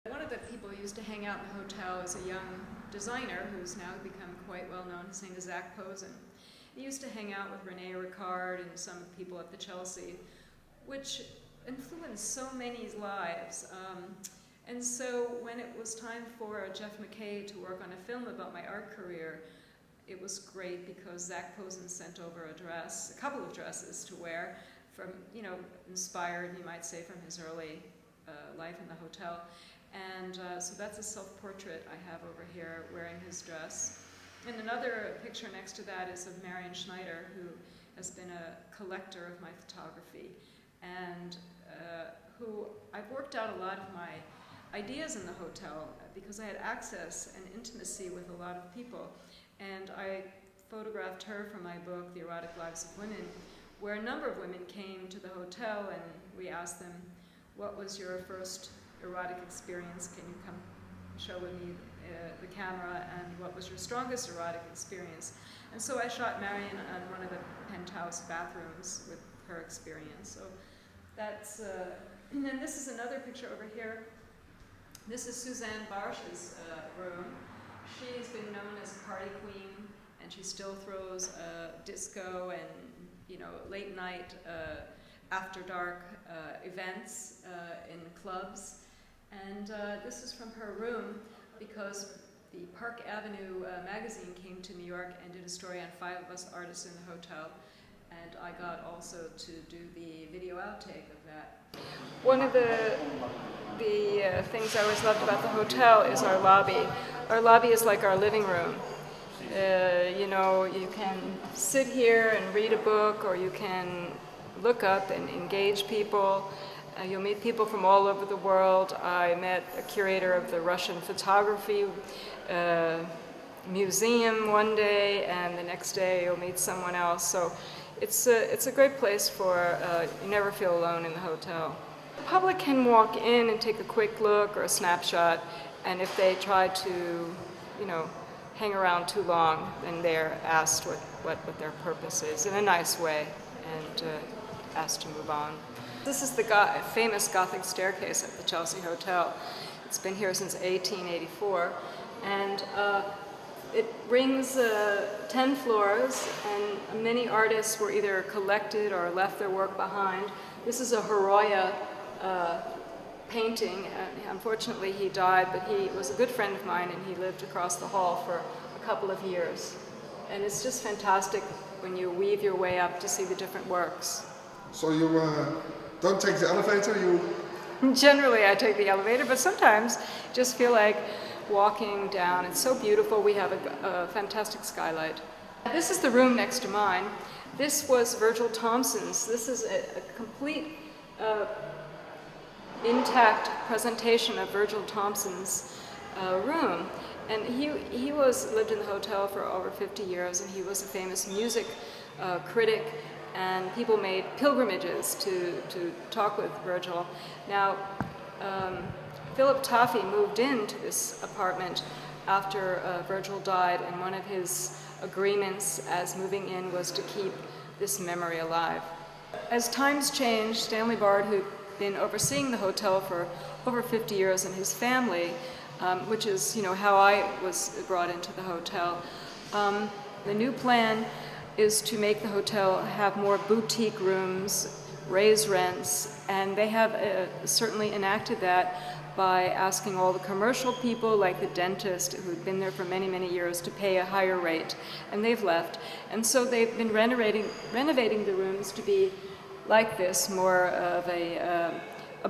One of the people who used to hang out in the hotel is a young designer who's now become quite well known. His name is Zach Posen. He used to hang out with Rene Ricard and some people at the Chelsea, which influenced so many lives. And so when it was time for Jeff McKay to work on a film about my art career, it was great because Zach Posen sent over a couple of dresses to wear from, inspired, you might say, from his early life in the hotel. And so that's a self-portrait I have over here wearing his dress. And another picture next to that is of Marion Schneider, who has been a collector of my photography, and who I've worked out a lot of my ideas in the hotel because I had access and intimacy with a lot of people. And I photographed her for my book, The Erotic Lives of Women, where a number of women came to the hotel and we asked them, what was your first erotic experience? Can you come show with me the camera? And what was your strongest erotic experience? And so I shot Marion on one of the penthouse bathrooms with her experience. So that's, and then this is another picture over here. This is Suzanne Barsh's room. She's been known as a party queen, and she still throws disco and late night, after dark events in clubs. And this is from her room because the Park Avenue magazine came to New York and did a story on 5 of us artists in the hotel. And I got also to do the video outtake of that. One of the things I always loved about the hotel is our lobby. Our lobby is like our living room. You can sit here and read a book, or you can look up and engage people. You'll meet people from all over the world. I met a curator of the Russian photography museum one day, and the next day you'll meet someone else. So it's a great place for, you never feel alone in the hotel. The public can walk in and take a quick look or a snapshot, and if they try to, hang around too long, then they're asked what their purpose is in a nice way, and asked to move on. This is the famous Gothic staircase at the Chelsea Hotel. It's been here since 1884, and it rings 10 floors, and many artists were either collected or left their work behind. This is a Horoya painting. Unfortunately, he died, but he was a good friend of mine, and he lived across the hall for a couple of years. And it's just fantastic when you weave your way up to see the different works. So you don't take the elevator? Generally, I take the elevator, but sometimes just feel like walking down. It's so beautiful. We have a fantastic skylight. This is the room next to mine. This was Virgil Thompson's. This is a complete intact presentation of Virgil Thompson's room. And he lived in the hotel for over 50 years, and he was a famous music critic, and people made pilgrimages to talk with Virgil. Now, Philip Taffy moved into this apartment after Virgil died, and one of his agreements as moving in was to keep this memory alive. As times changed, Stanley Bard, who'd been overseeing the hotel for over 50 years, and his family, which is how I was brought into the hotel, the new plan is to make the hotel have more boutique rooms, raise rents, and they have certainly enacted that by asking all the commercial people, like the dentist who'd been there for many, many years, to pay a higher rate, and they've left. And so they've been renovating the rooms to be like this, more of a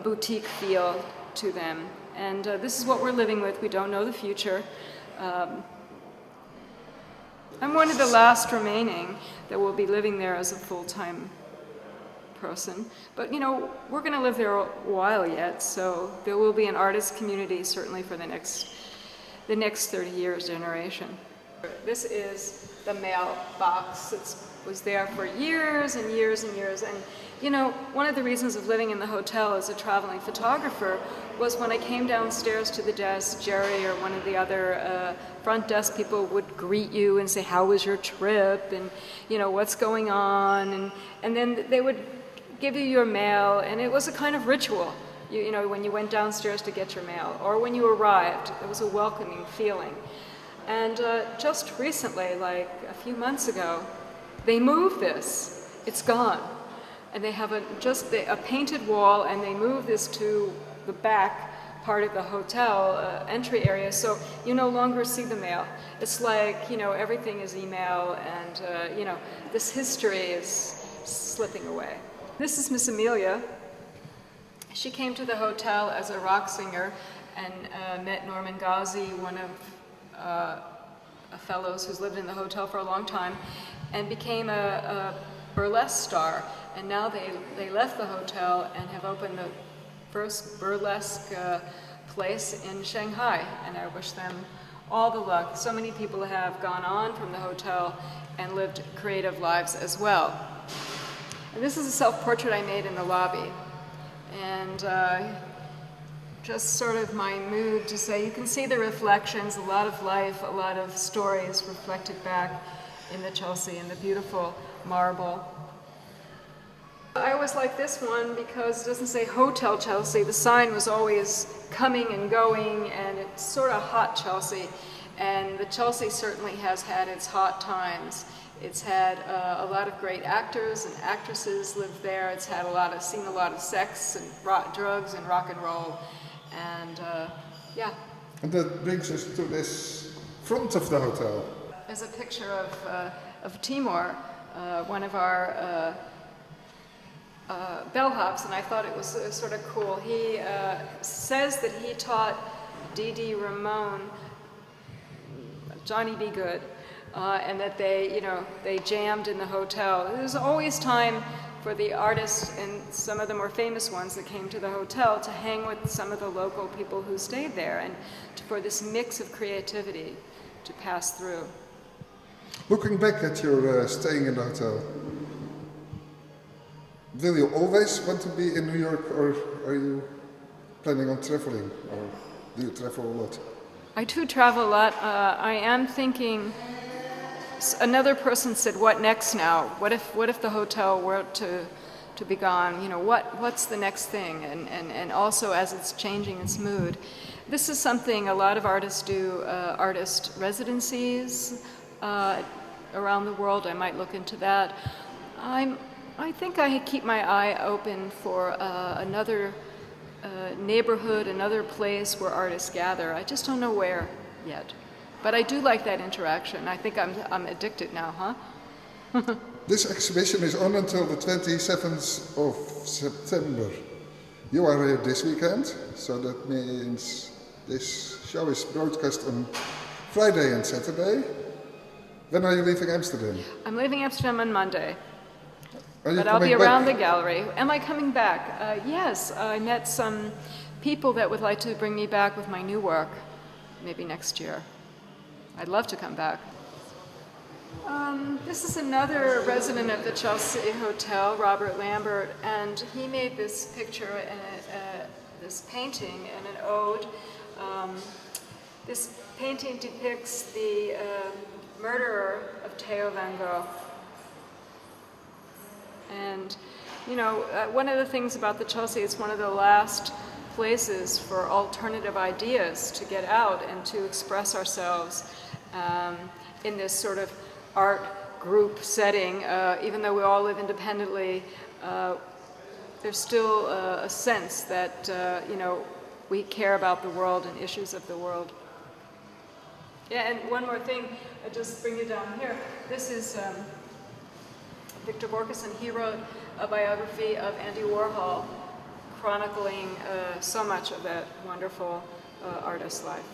boutique feel to them. And this is what we're living with. We don't know the future. I'm one of the last remaining that will be living there as a full-time person. But we're going to live there a while yet, so there will be an artist community certainly for the next 30 years generation. This is the mailbox. It was there for years and years and years. And one of the reasons of living in the hotel as a traveling photographer was when I came downstairs to the desk, Jerry or one of the other front desk people would greet you and say, how was your trip? And what's going on? And then they would give you your mail, and it was a kind of ritual You know, when you went downstairs to get your mail, or when you arrived, it was a welcoming feeling. And just recently, like a few months ago, they moved this. It's gone. And they have just a painted wall, and they moved this to the back part of the hotel entry area, so you no longer see the mail. It's like, you know, everything is email, and you know, this history is slipping away. This is Miss Amelia. She came to the hotel as a rock singer and met Norman Ghazi, one of fellows who's lived in the hotel for a long time, and became a burlesque star. And now they left the hotel and have opened the first burlesque place in Shanghai, and I wish them all the luck. So many people have gone on from the hotel and lived creative lives as well. And this is a self-portrait I made in the lobby, and just sort of my mood to say, you can see the reflections, a lot of life, a lot of stories reflected back in the Chelsea and the beautiful marble. I always like this one because it doesn't say Hotel Chelsea. The sign was always coming and going, and it's sort of hot Chelsea. And the Chelsea certainly has had its hot times. It's had a lot of great actors and actresses live there. It's had seen a lot of sex and drugs and rock and roll. And yeah. And that brings us to this front of the hotel. There's a picture of Timur, one of our bellhops, and I thought it was sort of cool. He says that he taught Dee Ramone, Johnny B. Good, and that they jammed in the hotel. There's always time for the artists, and some of the more famous ones that came to the hotel, to hang with some of the local people who stayed there, and for this mix of creativity to pass through. Looking back at your staying in the hotel, will you always want to be in New York, or are you planning on traveling, or do you travel a lot? I do travel a lot. I am thinking, another person said, what next now? What if the hotel were to be gone? You know, what's the next thing? And also as it's changing its mood. This is something a lot of artists do, artist residencies around the world. I might look into that. I think I keep my eye open for another neighborhood, another place where artists gather. I just don't know where yet. But I do like that interaction. I think I'm addicted now, huh? This exhibition is on until the 27th of September. You are here this weekend, so that means this show is broadcast on Friday and Saturday. When are you leaving Amsterdam? I'm leaving Amsterdam on Monday. But I'll be around the gallery. Am I coming back? Yes, I met some people that would like to bring me back with my new work, maybe next year. I'd love to come back. This is another resident of the Chelsea Hotel, Robert Lambert, and he made this picture, this painting, and an ode. This painting depicts the murderer of Theo van Gogh. And, you know, one of the things about the Chelsea, it's one of the last places for alternative ideas to get out and to express ourselves in this sort of art group setting. Even though we all live independently, there's still a sense that, you know, we care about the world and issues of the world. Yeah, and one more thing, I'll just bring you down here. This is Victor Borgeson. He wrote a biography of Andy Warhol, chronicling so much of that wonderful artist's life.